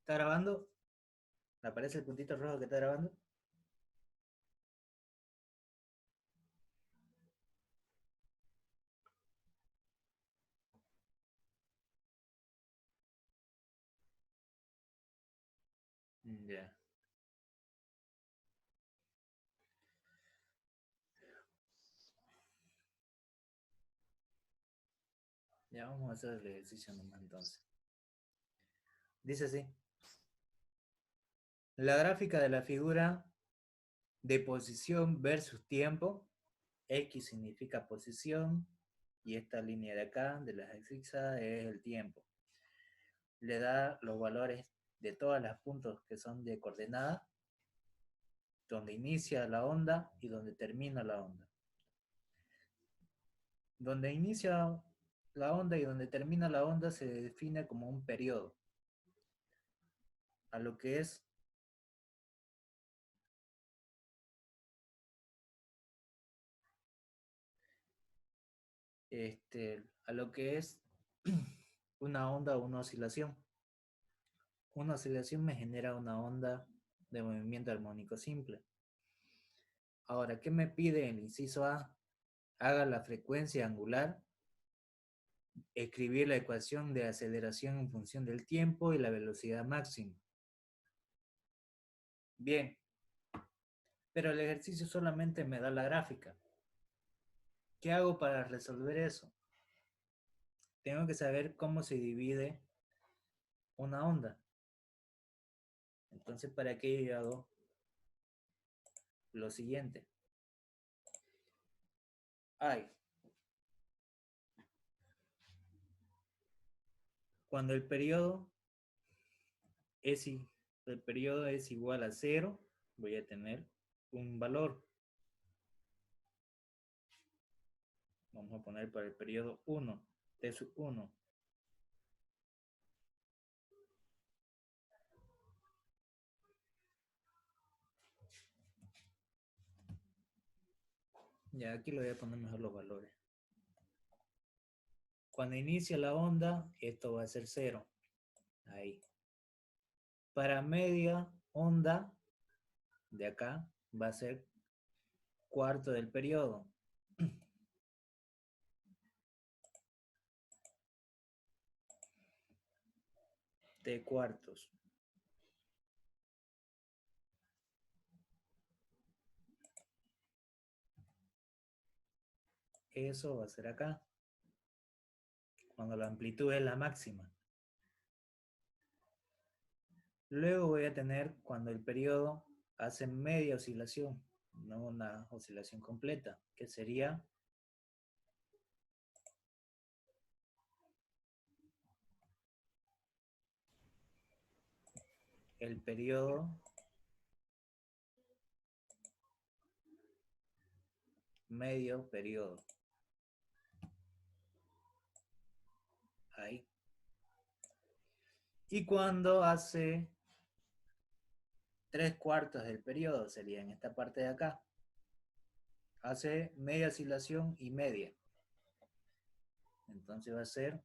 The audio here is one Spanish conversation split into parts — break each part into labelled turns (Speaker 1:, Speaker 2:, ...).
Speaker 1: ¿Está grabando? ¿Me aparece el puntito rojo que está grabando? Ya. Ya vamos a hacer el ejercicio nomás entonces. Dice así. La gráfica de la figura de posición versus tiempo. X significa posición. Y esta línea de acá, de las x es el tiempo. Le da los valores de todas las puntos que son de coordenada, donde inicia la onda y donde termina la onda. Donde inicia la onda y donde termina la onda se define como un periodo. A lo que es a lo que es una onda o una oscilación. Una oscilación me genera una onda de movimiento armónico simple. Ahora, ¿qué me pide el inciso A? Haga la frecuencia angular, escribir la ecuación de aceleración en función del tiempo y la velocidad máxima. Bien, pero el ejercicio solamente me da la gráfica. ¿Qué hago para resolver eso? Tengo que saber cómo se divide una onda. Entonces, para qué yo hago lo siguiente. Hay cuando es, el periodo es igual a 0, voy a tener un valor. Vamos a poner para el periodo 1, T sub 1. Ya aquí le voy a poner mejor los valores. Cuando inicia la onda, esto va a ser 0. Ahí. Para media onda, de acá, va a ser cuarto del periodo. T cuartos. Eso va a ser acá, cuando la amplitud es la máxima. Luego voy a tener cuando el periodo hace media oscilación, no una oscilación completa, que sería el periodo medio periodo. Ahí. Y cuando hace 3/4 del periodo, sería en esta parte de acá, hace media oscilación y media. Entonces va a ser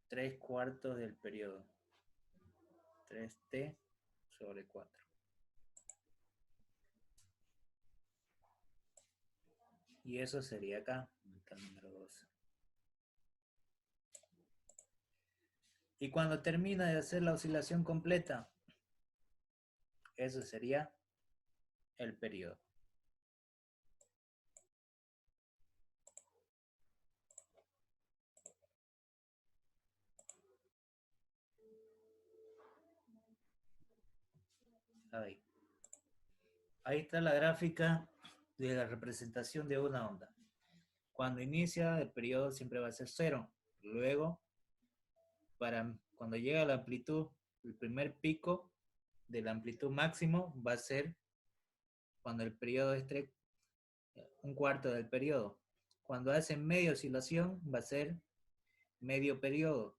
Speaker 1: 3/4 del periodo. 3T sobre 4. Y eso sería acá, el número 12. Y cuando termina de hacer la oscilación completa, eso sería el periodo. Ahí. Ahí está la gráfica de la representación de una onda. Cuando inicia el periodo siempre va a ser 0. Luego, cuando llega a la amplitud, el primer pico de la amplitud máximo va a ser cuando el periodo es 1/4 del periodo. Cuando hace media oscilación va a ser medio periodo.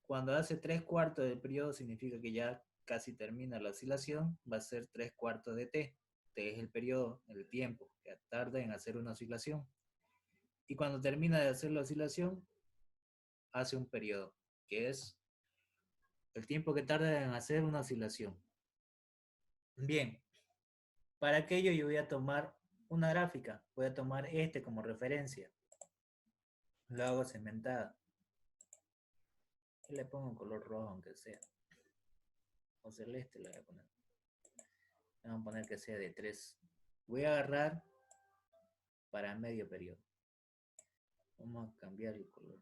Speaker 1: Cuando hace 3/4 del periodo significa que ya casi termina la oscilación, va a ser 3/4 de T. T es el periodo, el tiempo que tarda en hacer una oscilación. Y cuando termina de hacer la oscilación, hace un periodo, que es el tiempo que tarda en hacer una oscilación. Bien, para aquello yo voy a tomar una gráfica. Voy a tomar este como referencia. Lo hago segmentada. Y le pongo un color rojo, aunque sea. O celeste le voy a poner. Vamos a poner que sea de 3. Voy a agarrar para medio periodo. Vamos a cambiar el color.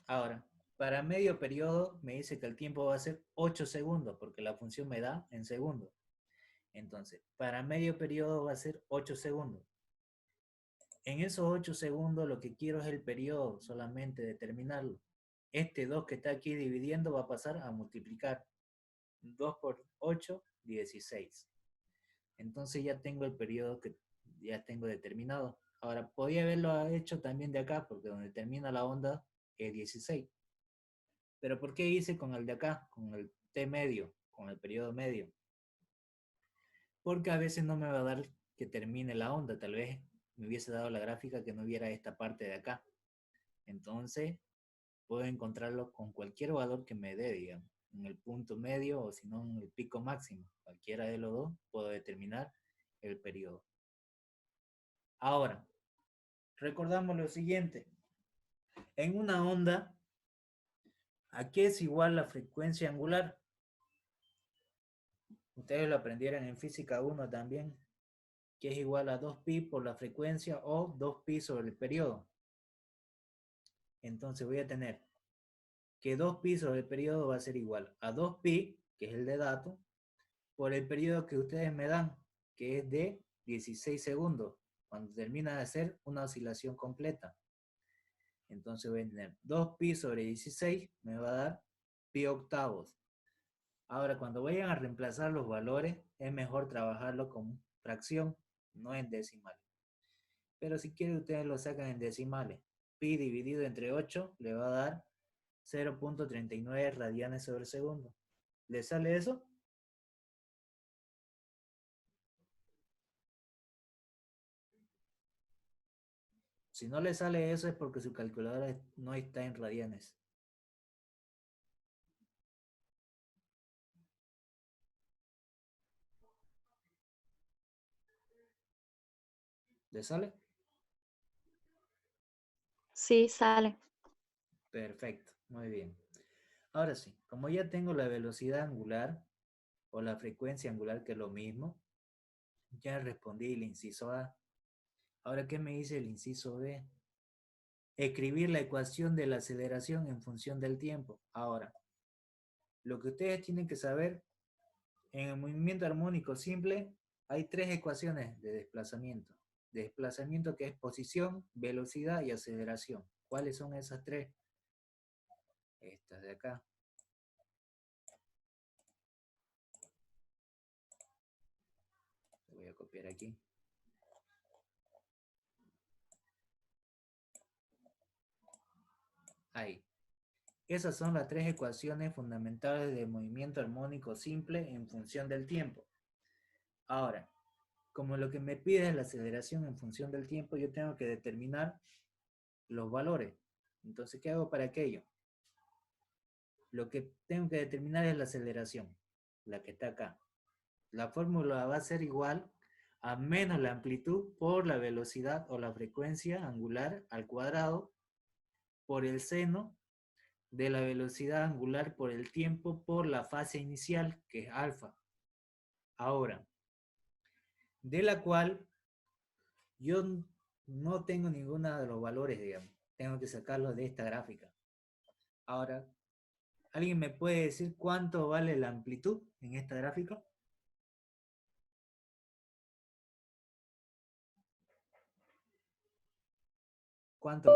Speaker 1: Ahora, para medio periodo me dice que el tiempo va a ser 8 segundos, porque la función me da en segundos. Entonces, para medio periodo va a ser 8 segundos. En esos 8 segundos lo que quiero es el periodo, solamente determinarlo. Este 2 que está aquí dividiendo va a pasar a multiplicar. 2 por 8, 16. Entonces ya tengo el periodo que ya tengo determinado. Ahora, podía haberlo hecho también de acá, porque donde termina la onda es 16. Pero ¿por qué hice con el de acá, con el T medio, con el periodo medio? Porque a veces no me va a dar que termine la onda, tal vez me hubiese dado la gráfica que no hubiera esta parte de acá. Entonces, puedo encontrarlo con cualquier valor que me dé, digamos, en el punto medio o si no en el pico máximo. Cualquiera de los dos puedo determinar el periodo. Ahora, recordamos lo siguiente. En una onda, ¿a qué es igual la frecuencia angular? Ustedes lo aprendieron en física 1 también, que es igual a 2pi por la frecuencia o 2pi sobre el periodo. Entonces voy a tener que 2pi sobre el periodo va a ser igual a 2pi, que es el de dato, por el periodo que ustedes me dan, que es de 16 segundos, cuando termina de hacer una oscilación completa. Entonces voy a tener 2pi sobre 16, me va a dar pi octavos. Ahora, cuando vayan a reemplazar los valores, es mejor trabajarlo con fracción, no en decimales. Pero si quieren, ustedes lo sacan en decimales. Pi dividido entre 8 le va a dar 0.39 radianes sobre segundo. ¿Le sale eso? Si no le sale eso es porque su calculadora no está en radianes. ¿Le sale?
Speaker 2: Sí, sale.
Speaker 1: Perfecto, muy bien. Ahora sí, como ya tengo la velocidad angular o la frecuencia angular, que es lo mismo, ya respondí el inciso A. Ahora, ¿qué me dice el inciso B? Escribir la ecuación de la aceleración en función del tiempo. Ahora, lo que ustedes tienen que saber, en el movimiento armónico simple hay tres ecuaciones de desplazamiento. Desplazamiento que es posición, velocidad y aceleración. ¿Cuáles son esas tres? Estas de acá. Lo voy a copiar aquí. Ahí. Esas son las tres ecuaciones fundamentales del movimiento armónico simple en función del tiempo. Ahora, como lo que me pide es la aceleración en función del tiempo, yo tengo que determinar los valores. Entonces, ¿qué hago para aquello? Lo que tengo que determinar es la aceleración, la que está acá. La fórmula va a ser igual a menos la amplitud por la velocidad o la frecuencia angular al cuadrado por el seno de la velocidad angular por el tiempo por la fase inicial, que es alfa. Ahora, de la cual yo no tengo ninguno de los valores, digamos. Tengo que sacarlos de esta gráfica. Ahora, ¿alguien me puede decir cuánto vale la amplitud en esta gráfica? ¿Cuánto?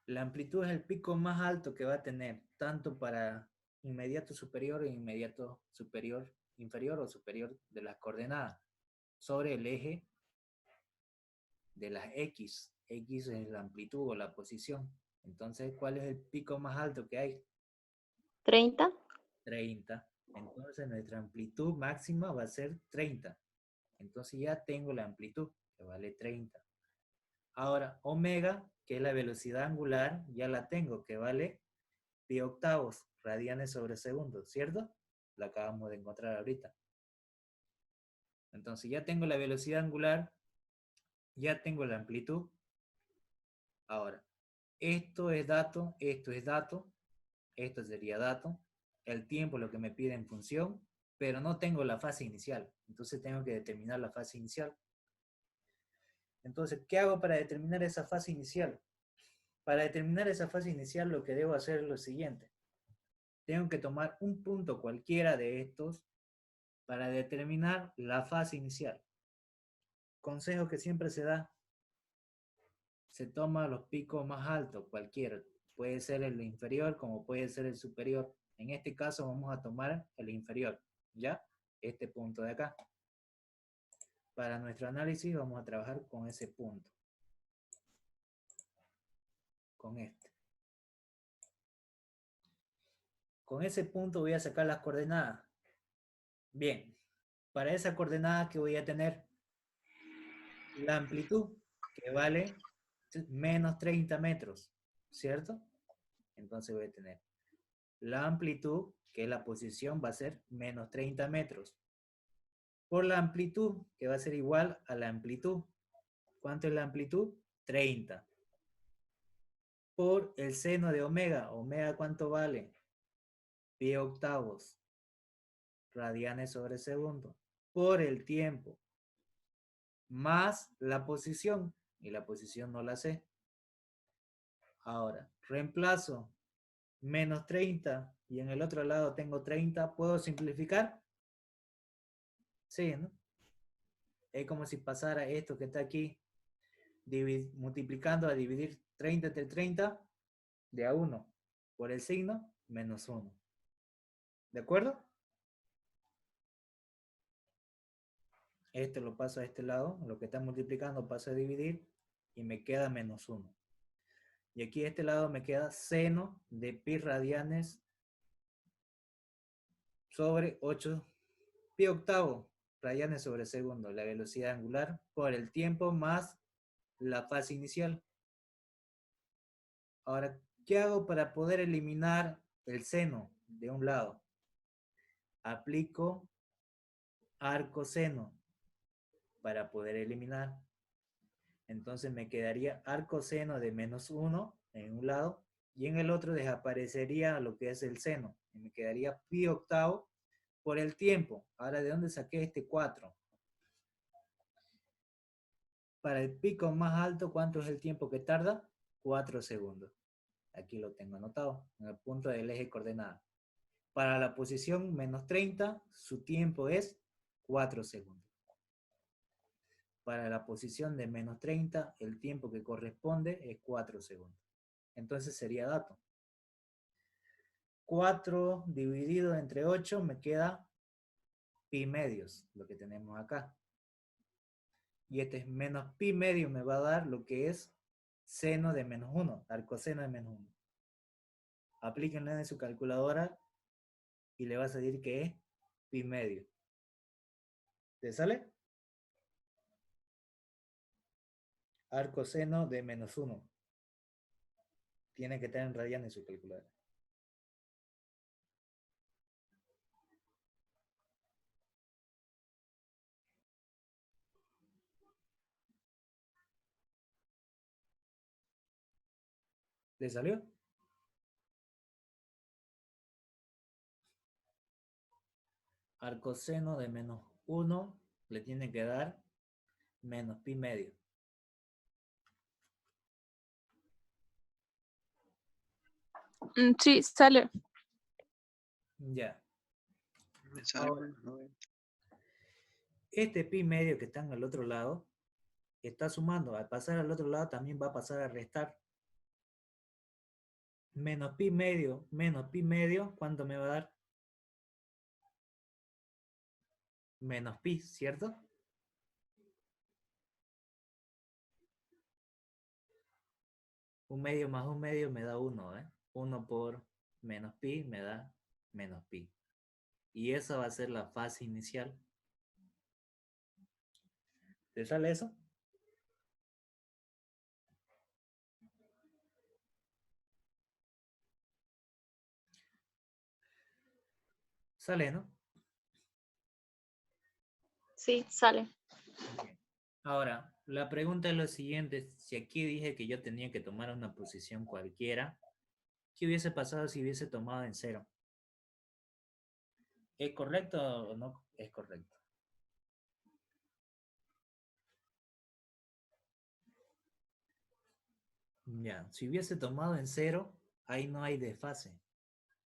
Speaker 1: La amplitud es el pico más alto que va a tener, tanto para inmediato superior e inmediato superior, inferior o superior de las coordenadas, sobre el eje de las X. X es la amplitud o la posición. Entonces, ¿cuál es el pico más alto que hay?
Speaker 2: 30.
Speaker 1: 30. Entonces nuestra amplitud máxima va a ser 30. Entonces ya tengo la amplitud, que vale 30. Ahora, omega, que es la velocidad angular, ya la tengo, que vale pi octavos, radianes sobre segundo, ¿cierto? La acabamos de encontrar ahorita. Entonces ya tengo la velocidad angular, ya tengo la amplitud. Ahora, esto es dato, esto sería dato, el tiempo lo que me pide en función, pero no tengo la fase inicial, entonces tengo que determinar la fase inicial. Entonces, ¿qué hago para determinar esa fase inicial? Para determinar esa fase inicial lo que debo hacer es lo siguiente. Tengo que tomar un punto cualquiera de estos para determinar la fase inicial. Consejo que siempre se da, se toma los picos más altos, cualquiera. Puede ser el inferior como puede ser el superior. En este caso vamos a tomar el inferior, ¿ya? Este punto de acá. Para nuestro análisis vamos a trabajar con ese punto. Con este. Con ese punto voy a sacar las coordenadas. Bien, para esa coordenada que voy a tener la amplitud, que vale menos 30 metros, ¿cierto? Entonces voy a tener la amplitud, que es la posición, va a ser menos 30 metros. Por la amplitud, que va a ser igual a la amplitud. ¿Cuánto es la amplitud? 30. Por el seno de omega. ¿Omega cuánto vale? Pi octavos. Radianes sobre segundo. Por el tiempo. Más la posición. Y la posición no la sé. Ahora, reemplazo menos 30 y en el otro lado tengo 30. ¿Puedo simplificar? Sí, ¿no? Es como si pasara esto que está aquí, multiplicando a dividir 30 entre 30 de a 1 por el signo menos 1. ¿De acuerdo? Esto lo paso a este lado, lo que está multiplicando paso a dividir y me queda menos 1. Y aquí a este lado me queda seno de pi radianes sobre 8 pi octavo radianes sobre segundo, la velocidad angular por el tiempo más la fase inicial. Ahora, ¿qué hago para poder eliminar el seno de un lado? Aplico arco seno para poder eliminar. Entonces me quedaría arco seno de menos 1 en un lado y en el otro desaparecería lo que es el seno. Y me quedaría pi octavo por el tiempo. Ahora, ¿de dónde saqué este 4? Para el pico más alto, ¿cuánto es el tiempo que tarda? 4 segundos. Aquí lo tengo anotado, en el punto del eje coordenada. Para la posición menos 30, su tiempo es 4 segundos. Para la posición de menos 30, el tiempo que corresponde es 4 segundos. Entonces sería dato. 4 dividido entre 8 me queda pi medios, lo que tenemos acá. Y este es menos pi medio me va a dar lo que es seno de menos 1, arcoseno de menos 1. Aplíquenlo en su calculadora y le va a salir que es pi medio. ¿Te sale? Arcoseno de menos 1. Tiene que estar en radianes en su calculadora. ¿Le salió? Arcoseno de menos 1 le tiene que dar menos pi medio.
Speaker 3: Sí, sale.
Speaker 1: Ya.
Speaker 4: Ahora,
Speaker 1: este pi medio que está en el otro lado está sumando. Al pasar al otro lado también va a pasar a restar. Menos pi medio, ¿cuánto me va a dar? Menos pi, ¿cierto? Un medio más un medio me da 1, ¿eh? 1 por menos pi me da menos pi. Y esa va a ser la fase inicial. ¿Te sale eso? Sale, ¿no?
Speaker 2: Sí, sale.
Speaker 1: Bien. Ahora, la pregunta es lo siguiente. Si aquí dije que yo tenía que tomar una posición cualquiera, ¿qué hubiese pasado si hubiese tomado en cero? ¿Es correcto o no es correcto? Ya, si hubiese tomado en cero, ahí no hay desfase.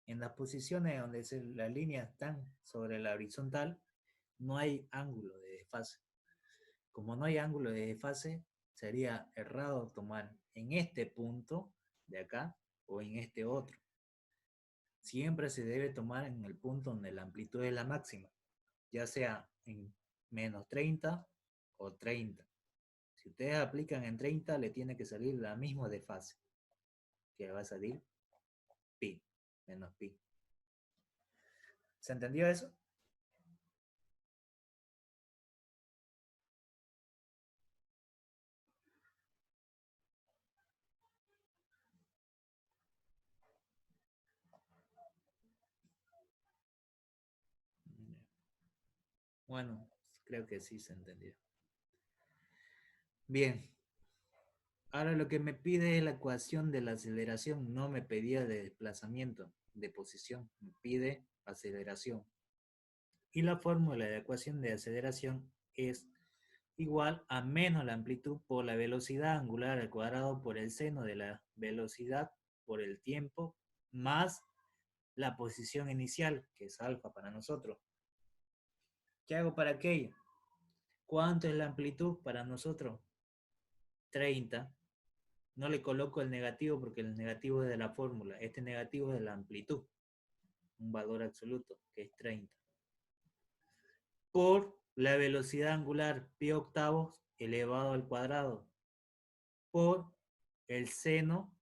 Speaker 1: En las posiciones donde las líneas están sobre la horizontal, no hay ángulo de desfase. Como no hay ángulo de desfase, sería errado tomar en este punto de acá o en este otro. Siempre se debe tomar en el punto donde la amplitud es la máxima, ya sea en menos 30 o 30. Si ustedes aplican en 30, le tiene que salir la misma desfase, que va a salir pi, menos pi. ¿Se entendió eso? Bueno, creo que sí se entendió. Bien. Ahora lo que me pide es la ecuación de la aceleración, no me pedía de desplazamiento, de posición, me pide aceleración. Y la fórmula de la ecuación de aceleración es igual a menos la amplitud por la velocidad angular al cuadrado por el seno de la velocidad por el tiempo más la posición inicial, que es alfa para nosotros. ¿Qué hago para aquello? ¿Cuánto es la amplitud para nosotros? 30. No le coloco el negativo porque el negativo es de la fórmula. Este negativo es de la amplitud. Un valor absoluto, que es 30. Por la velocidad angular pi octavos elevado al cuadrado. Por el seno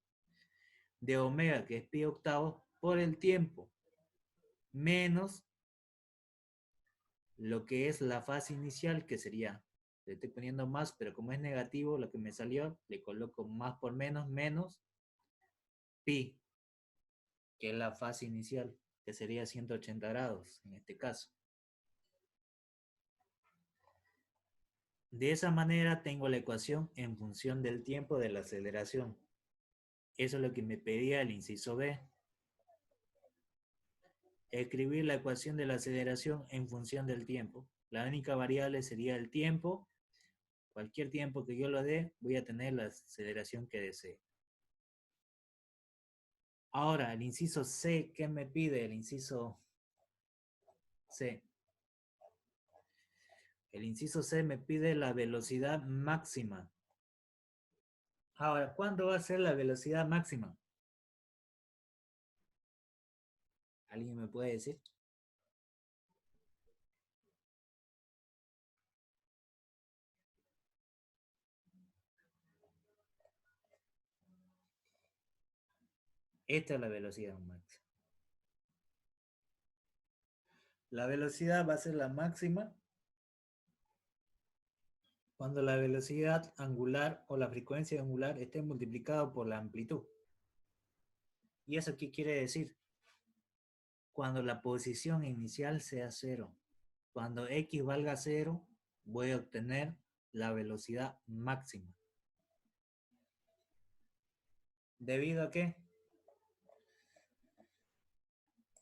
Speaker 1: de omega, que es pi octavos, por el tiempo. Menos lo que es la fase inicial, que sería, le estoy poniendo más, pero como es negativo, lo que me salió, le coloco más por menos pi, que es la fase inicial, que sería 180 grados en este caso. De esa manera tengo la ecuación en función del tiempo de la aceleración. Eso es lo que me pedía el inciso B. Escribir la ecuación de la aceleración en función del tiempo. La única variable sería el tiempo. Cualquier tiempo que yo lo dé, voy a tener la aceleración que desee. Ahora, el inciso C, ¿qué me pide el inciso C? El inciso C me pide la velocidad máxima. Ahora, ¿cuándo va a ser la velocidad máxima? ¿Alguien me puede decir? Esta es la velocidad máxima. La velocidad va a ser la máxima cuando la velocidad angular o la frecuencia angular esté multiplicado por la amplitud. ¿Y eso qué quiere decir? Cuando la posición inicial sea cero. Cuando x valga cero, voy a obtener la velocidad máxima. ¿Debido a qué?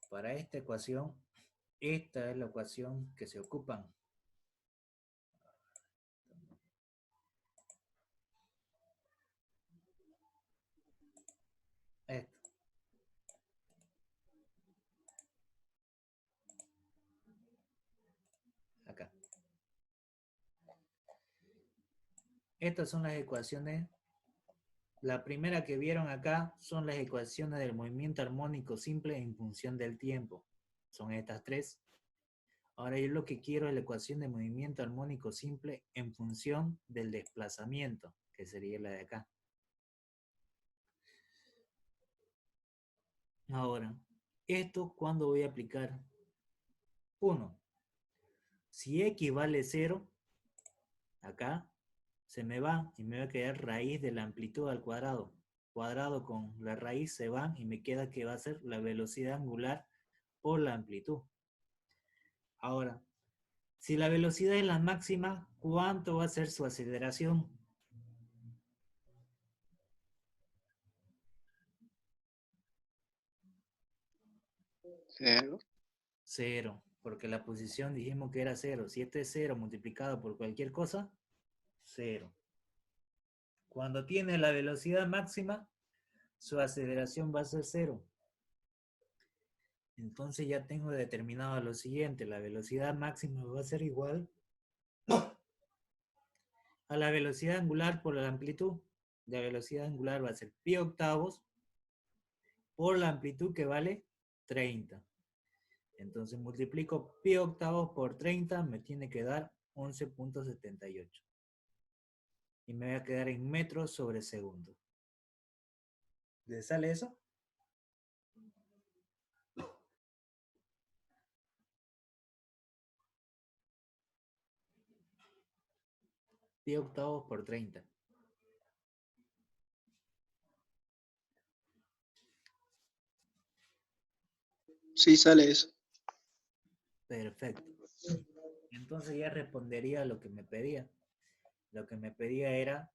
Speaker 1: Para esta ecuación, esta es la ecuación que se ocupan. Esto. Acá. Estas son las ecuaciones. La primera que vieron acá son las ecuaciones del movimiento armónico simple en función del tiempo. Son estas tres. Ahora yo lo que quiero es la ecuación de movimiento armónico simple en función del desplazamiento, que sería la de acá. Ahora, ¿esto cuándo voy a aplicar? 1. Si x vale 0, acá se me va y me va a quedar raíz de la amplitud al cuadrado. Cuadrado con la raíz se van y me queda que va a ser la velocidad angular por la amplitud. Ahora, si la velocidad es la máxima, ¿cuánto va a ser su aceleración?
Speaker 4: Cero.
Speaker 1: 0, porque la posición dijimos que era 0. Si este es 0 multiplicado por cualquier cosa, 0. Cuando tiene la velocidad máxima, su aceleración va a ser 0. Entonces ya tengo determinado lo siguiente, la velocidad máxima va a ser igual a la velocidad angular por la amplitud. La velocidad angular va a ser pi octavos por la amplitud que vale 30. Entonces multiplico pi octavos por 30, me tiene que dar 11.78. Y me voy a quedar en metros sobre segundo. ¿Le sale eso? Pi octavos por 30.
Speaker 4: Sí, sale eso.
Speaker 1: Perfecto. Entonces ya respondería a lo que me pedía. Lo que me pedía era,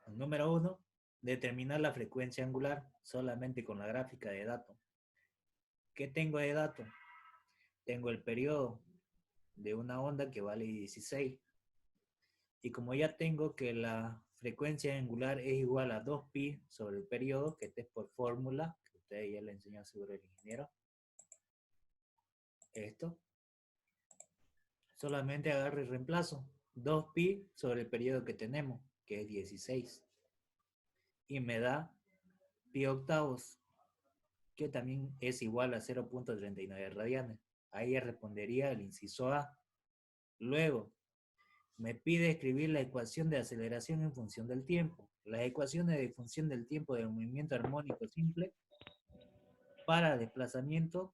Speaker 1: el número 1, determinar la frecuencia angular solamente con la gráfica de dato. ¿Qué tengo de dato? Tengo el periodo de una onda que vale 16. Y como ya tengo que la frecuencia angular es igual a 2pi sobre el periodo, que este es por fórmula, que ustedes ya le enseñó seguro el ingeniero, esto, solamente agarro y reemplazo 2pi sobre el periodo que tenemos, que es 16. Y me da pi octavos, que también es igual a 0.39 radianes. Ahí ya respondería el inciso A. Luego, me pide escribir la ecuación de aceleración en función del tiempo. Las ecuaciones de función del tiempo del movimiento armónico simple para desplazamiento,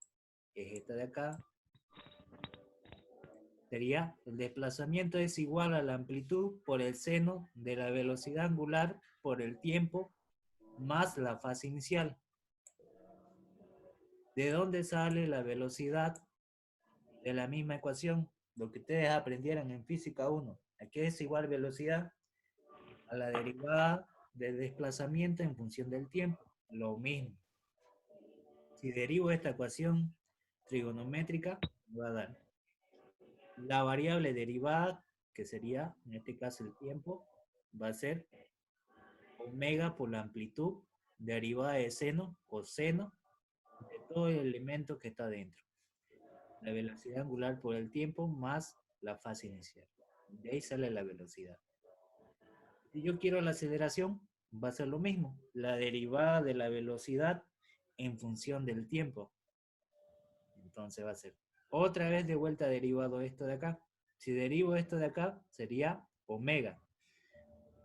Speaker 1: que es esta de acá, sería el desplazamiento es igual a la amplitud por el seno de la velocidad angular por el tiempo más la fase inicial. ¿De dónde sale la velocidad? De la misma ecuación, lo que ustedes aprendieron en física 1. Aquí es igual velocidad a la derivada del desplazamiento en función del tiempo. Lo mismo. Si derivo esta ecuación trigonométrica, me va a dar la variable derivada, que sería, en este caso el tiempo, va a ser omega por la amplitud derivada de seno o seno de todo el elemento que está dentro. La velocidad angular por el tiempo más la fase inicial. De ahí sale la velocidad. Si yo quiero la aceleración, va a ser lo mismo. La derivada de la velocidad en función del tiempo. Entonces va a ser otra vez de vuelta derivado esto de acá. Si derivo esto de acá, sería omega.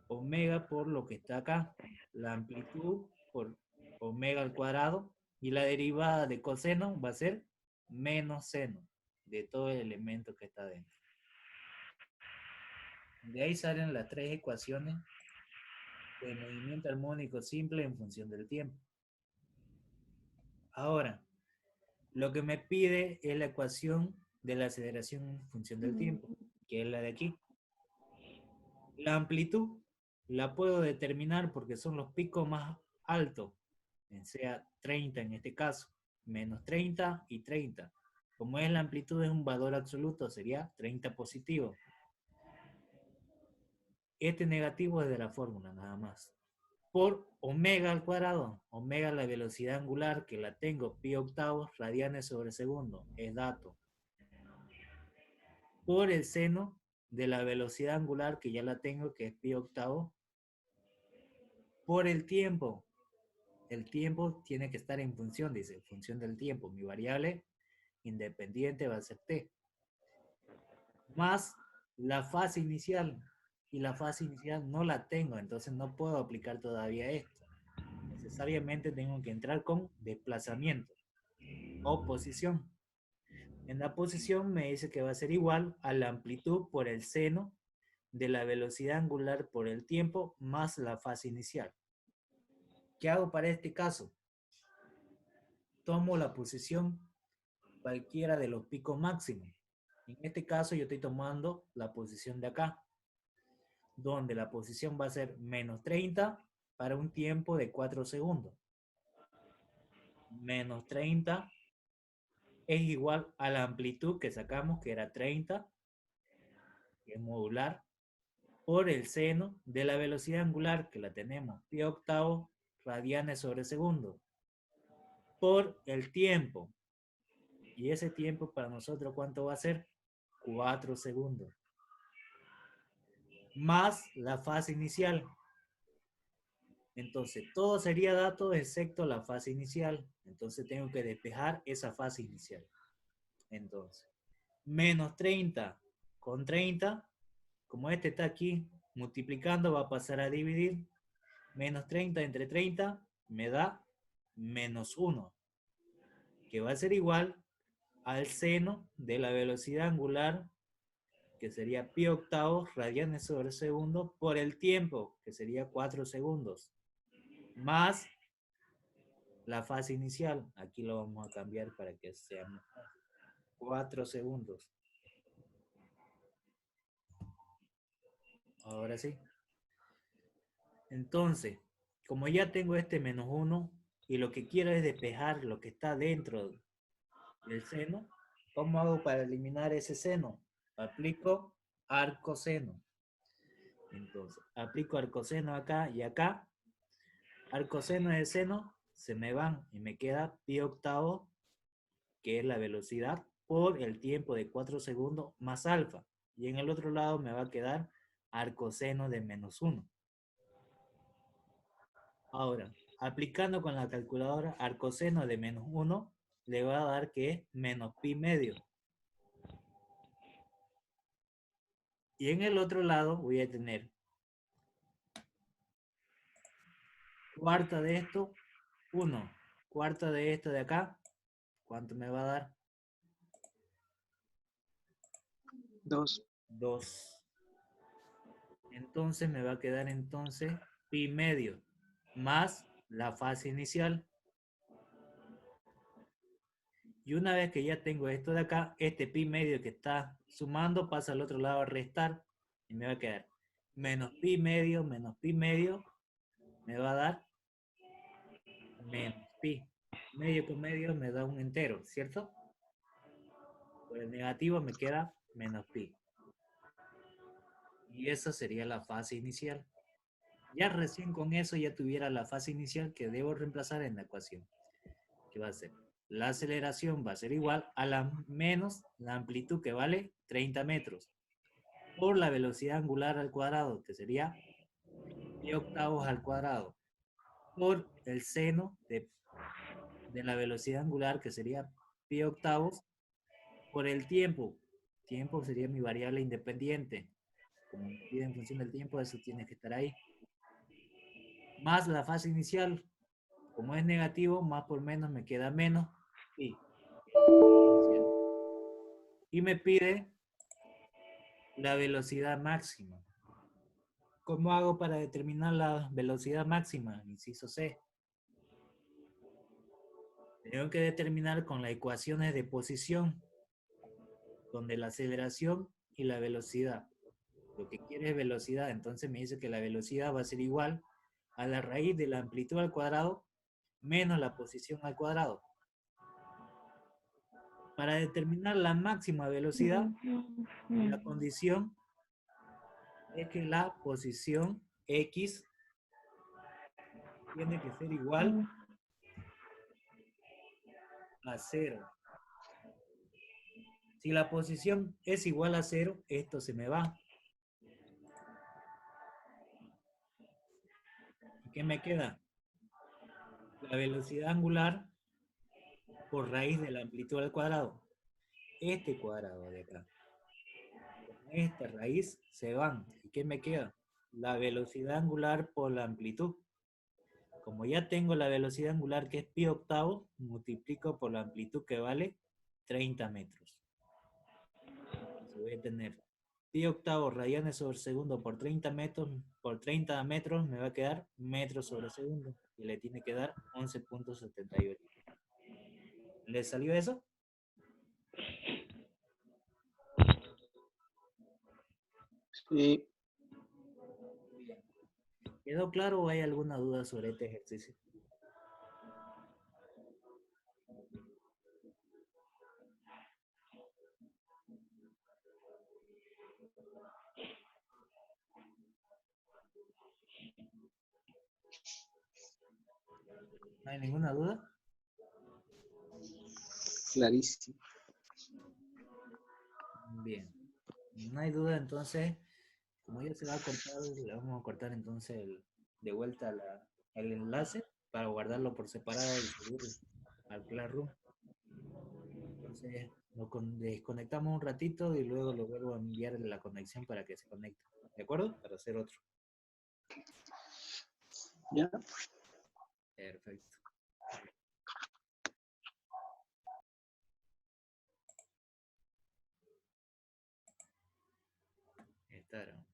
Speaker 1: Omega por lo que está acá. La amplitud por omega al cuadrado. Y la derivada de coseno va a ser menos seno de todo el elemento que está dentro. De ahí salen las tres ecuaciones de movimiento armónico simple en función del tiempo. Ahora, lo que me pide es la ecuación de la aceleración en función del tiempo, que es la de aquí. La amplitud la puedo determinar porque son los picos más altos, sea 30 en este caso, menos 30 y 30. Como es la amplitud es un valor absoluto, sería 30 positivo. Este negativo es de la fórmula nada más. Por omega al cuadrado, omega la velocidad angular que la tengo pi octavos radianes sobre segundo, es dato. Por el seno de la velocidad angular que ya la tengo que es pi octavos. Por el tiempo tiene que estar en función, dice, en función del tiempo. Mi variable independiente va a ser t. Más la fase inicial. Y la fase inicial no la tengo, entonces no puedo aplicar todavía esto. Necesariamente tengo que entrar con desplazamiento o posición. En la posición me dice que va a ser igual a la amplitud por el seno de la velocidad angular por el tiempo más la fase inicial. ¿Qué hago para este caso? Tomo la posición cualquiera de los picos máximos. En este caso yo estoy tomando la posición de acá, donde la posición va a ser menos 30 para un tiempo de 4 segundos. Menos 30 es igual a la amplitud que sacamos, que era 30, que es modular, por el seno de la velocidad angular, que la tenemos, pi octavo radianes sobre segundo, por el tiempo. Y ese tiempo para nosotros, ¿cuánto va a ser? 4 segundos. Más la fase inicial. Entonces, todo sería datos excepto la fase inicial. Entonces, tengo que despejar esa fase inicial. Entonces, menos 30 con 30, como este está aquí multiplicando, va a pasar a dividir. Menos 30 entre 30 me da menos 1, que va a ser igual al seno de la velocidad angular, que sería pi octavos radianes sobre segundo, por el tiempo, que sería 4 segundos, más la fase inicial. Aquí lo vamos a cambiar para que sea 4 segundos. Ahora sí. Entonces, como ya tengo este menos 1 y lo que quiero es despejar lo que está dentro del seno, ¿cómo hago para eliminar ese seno? Aplico arcoseno. Entonces, aplico arcoseno acá y acá. Arcoseno de seno se me van y me queda pi octavo, que es la velocidad, por el tiempo de 4 segundos más alfa. Y en el otro lado me va a quedar arcoseno de menos 1. Ahora, aplicando con la calculadora arcoseno de menos 1, le va a dar que es menos pi medio. Y en el otro lado voy a tener cuarta de esto, 1. Cuarta de esto de acá, ¿cuánto me va a dar?
Speaker 4: 2.
Speaker 1: 2. Entonces me va a quedar entonces pi medio más la fase inicial. Y una vez que ya tengo esto de acá, este pi medio que está sumando pasa al otro lado a restar y me va a quedar menos pi medio, me va a dar menos pi. Medio con medio me da un entero, ¿cierto? Por el negativo me queda menos pi. Y esa sería la fase inicial. Ya recién con eso ya tuviera la fase inicial que debo reemplazar en la ecuación. ¿Qué va a ser? La aceleración va a ser igual a la menos la amplitud, que vale 30 metros, por la velocidad angular al cuadrado, que sería pi octavos al cuadrado, por el seno de la velocidad angular, que sería pi octavos, por el tiempo. Tiempo sería mi variable independiente. Como me pide en función del tiempo, eso tiene que estar ahí. Más la fase inicial. Como es negativo, más por menos me queda menos pi. Y me pide la velocidad máxima. ¿Cómo hago para determinar la velocidad máxima? Inciso C. Tengo que determinar con las ecuaciones de posición, donde la aceleración y la velocidad. Lo que quiere es velocidad, entonces me dice que la velocidad va a ser igual a la raíz de la amplitud al cuadrado menos la posición al cuadrado. Para determinar la máxima velocidad, la condición es que la posición X tiene que ser igual a 0. Si la posición es igual a 0, esto se me va. ¿Y qué me queda? La velocidad angular por raíz de la amplitud al cuadrado. Este cuadrado de acá. Con esta raíz se van. ¿Y qué me queda? La velocidad angular por la amplitud. Como ya tengo la velocidad angular, que es pi octavo, multiplico por la amplitud, que vale 30 metros. Entonces voy a tener pi octavo radianes sobre segundo por 30 metros, me va a quedar metros sobre segundo. Y le tiene que dar 11.78. ¿Le salió eso?
Speaker 4: Sí.
Speaker 1: Bien. ¿Quedó claro o hay alguna duda sobre este ejercicio? ¿No hay ninguna duda?
Speaker 4: Clarísimo.
Speaker 1: Bien. No hay duda, entonces, como ya se va a cortar, le vamos a cortar entonces de vuelta el enlace para guardarlo por separado y subir al Classroom. Entonces, desconectamos un ratito y luego lo vuelvo a enviar la conexión para que se conecte. ¿De acuerdo? Para hacer otro.
Speaker 4: ¿Ya?
Speaker 1: Perfecto. Está grabando.